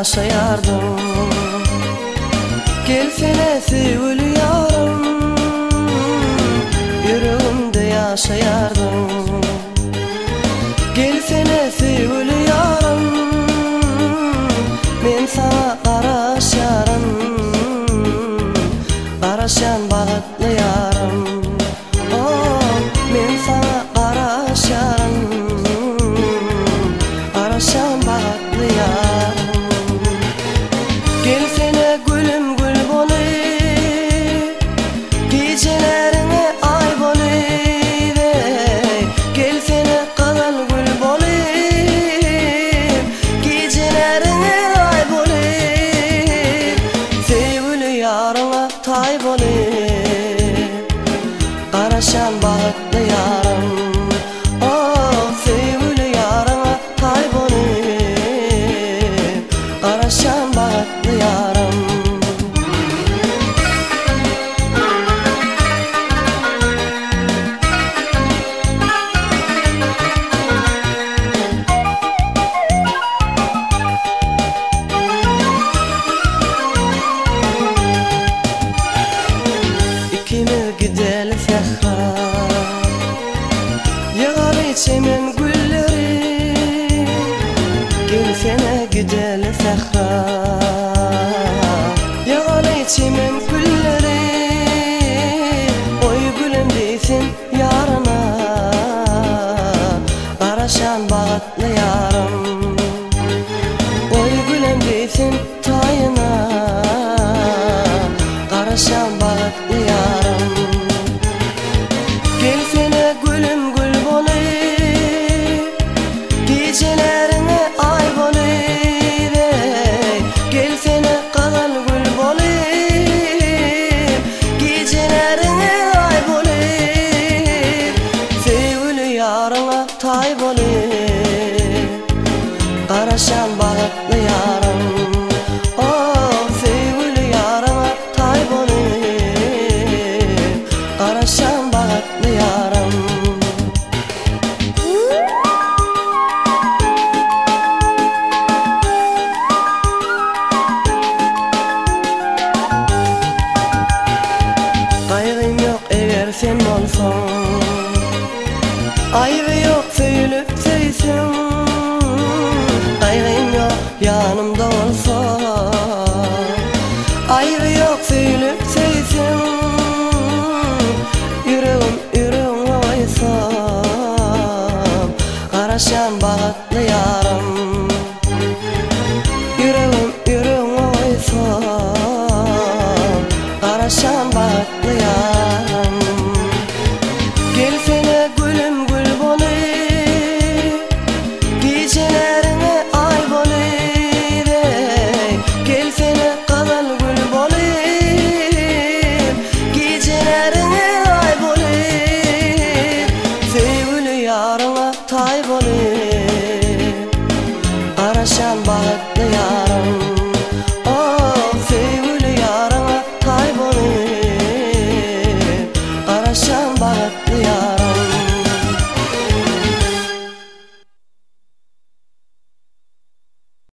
Yaşayardım Gelfene sevgili yarım Yüreğimde yaşayardım Gelfene sevgili yarım Men sana qarasharım Qarashan bağıtlı yarım Oh, men sana qarasharım Qarashan bağıtlı yarım Gelsene gülüm gül bolu Gecelerine ay bolu Gelsene kadın gül bolu Gecelerine ay bolu Sevgili yarına tay bolu Qarashan bağıtlı yarım Oh, sevgili yarına tay bolu Qarashan bağıtlı yarım İkimiz gidelim fehra Yağar içimin gülleri Gelsene gidelim fehra Yağar içimin gülleri Oy gülüm deysin yarına Qarashan bağıtlı yarım Oy gülüm deysin tayına Qarashan bağıtlı yarım Gelsene gülüm gül bolu Gecelerine ay bolu Gelsene kadın gül bolu Gecelerine ay bolu Sevgili yarına tay bolu Qarashan bağıtlı yarım Oh, sevgili yarına tay bolu Qarashan bağıtlı yarım Kaygım yok eğer sen olsan Ayrı yok söylüp söylesen Kaygım yok yanımda olsa Ayrı yok söylüp söylesen Yüreğim yüreğime vaysam Qarashan bağıtlı